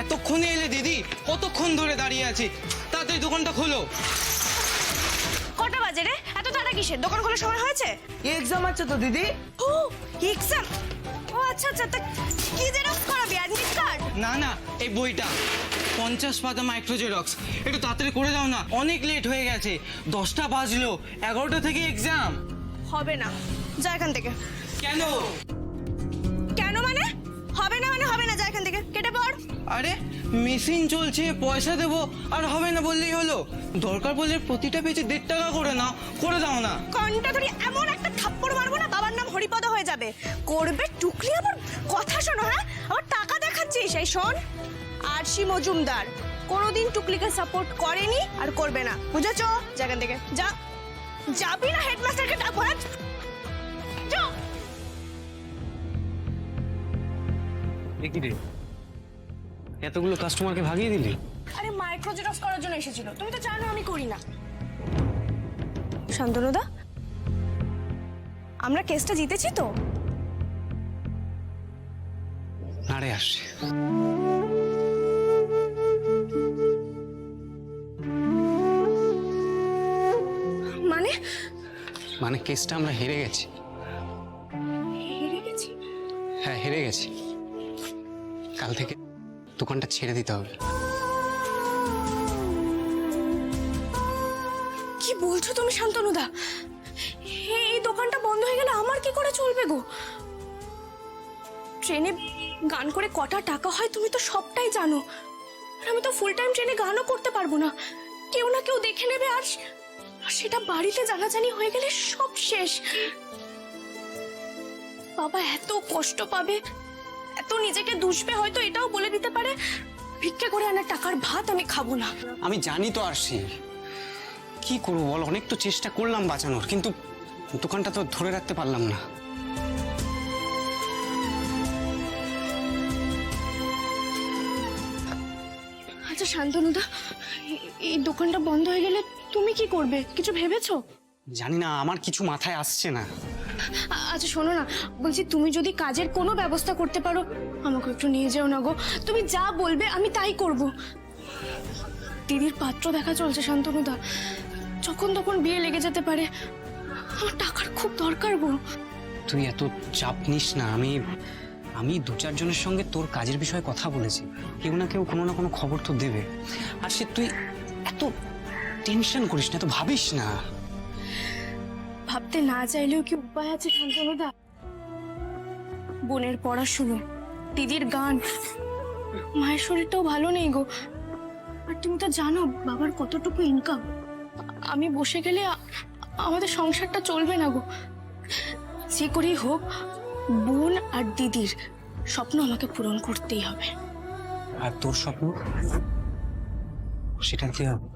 এতক্ষণে এলে দিদি? কতক্ষণ ধরে দাঁড়িয়ে আছি, তাড়াতাড়ি দোকানটা খোলো। কটা বাজে রে? এত তাড়া কিসের? দোকান খোলার সময় হয়েছে? এক্সাম আছে তো দিদি। ও এক্সাম, ও আচ্ছা আচ্ছা। তা কি জেরক্স করাবি? Admit card? না না, এই বইটা 50 পাতা মাইক্রো জেরক্স, একটু তাড়াতাড়ি করে দাও না, অনেক লেট হয়ে গেছে। 10টা বাজলো, 11টা থেকে এক্সাম। হবে না, যা এখান থেকে। কেন? কেন মানে? হবে না মানে হবে না, যা এখান থেকে, কেটে পড়। আরে মেশিন চলছে, পয়সা দেবো, আর হবে না বললেই হলো? দরকার বললে প্রতিটা পেজে 1.5 টাকা করে নাও, করে দাও না। কনটা ধরে এমন একটা থাপ্পড় মারবো না, বাবার নাম হরিপদ হয়ে যাবে। করবে টুকলি, আবার কথা শোনো। হ্যাঁ, আবার টাকা দেখাচ্ছিস। এই শোন, আরশি মজুমদার কোনোদিন টুকলিকে সাপোর্ট করেনি আর করবে না, বুঝেছো? যা এখান থেকে, যা। যাবি না হেডমাস্টারকে ডাকবো? হ্যাঁ, যা। দেখি রে, এতগুলো কাস্টমারকে ভাগিয়ে দিলি? আরে মাইক্রো জেরক্স করার জন্য এসেছিল, তুমি তো জানো আমি করি না। শান্তনুদা, আমরা কেসটা জিতেছি তো? নাড়ে আসছে। মানে? মানে কেসটা আমরা হেরে গেছি। হেরে গেছি? হ্যাঁ, হেরে গেছি। কাল থেকে দোকানটা ছেড়ে দিতে হবে। কি বলছো তুমি শান্তনুদা? এই দোকানটা বন্ধ হয়ে গেলে আমার কি করে চলবে গো? ট্রেনে গান করে কটা টাকা হয় তুমি তো সবটাই জানো। আর আমি তো ফুল টাইম ট্রেনে গানও করতে পারবো না, কেউ না কেউ দেখে নেবে, আর সেটা বাড়িতে জানাজানি হয়ে গেলে সব শেষ। বাবা এত কষ্ট পাবে, এত নিজেকে দুষবে, হয়তো এটাও বলে দিতে পারে ভিক্ষা করে আনা টাকার ভাত আমি খাবো না। আমি জানি তো আরশি, কি করবো বল? অনেক তো চেষ্টা করলাম বাঁচানোর, কিন্তু দোকানটা তো ধরে রাখতে পারলাম না। আচ্ছা শান্তনুদা, এই দোকানটা বন্ধ হয়ে গেলে তুমি কি করবে? কিছু ভেবেছো? জানি না, আমার কিছু মাথায় আসছে না। আচ্ছা শোনো না, বলছি তুমি যদি কাজের কোনো ব্যবস্থা করতে পারো আমাকে একটু নিয়ে যেও না গো। তুমি যা বলবে আমি তাই করব। দিদির পাত্র দেখা চলছে শান্তনুদা, যখন তখন বিয়ে লেগে যেতে পারে, আমার টাকার খুব দরকার গো। তুই এত চাপ নিস না। আমি 2-4 জনের সঙ্গে তোর কাজের বিষয়ে কথা বলেছি, কেউ না কেউ কোনো না কোনো খবর তো দেবে। আর সে তুই এত টেনশন করিস না, এত ভাবিস না। ভাবতে না চাইলেও কি উপায় আছে শান্তনুদা? বোনের পড়াশুনো, দিদির গান, মায়ের শরীরটাও ভালো নেই গো। আর তুমি তো জানো বাবার কতটুকু ইনকাম। আমি বসে গেলে আমাদের সংসারটা চলবে না গো। যে করেই হোক বোন আর দিদির স্বপ্ন আমাকে পূরণ করতেই হবে। আর তোর স্বপ্ন, সেটা কি হবে?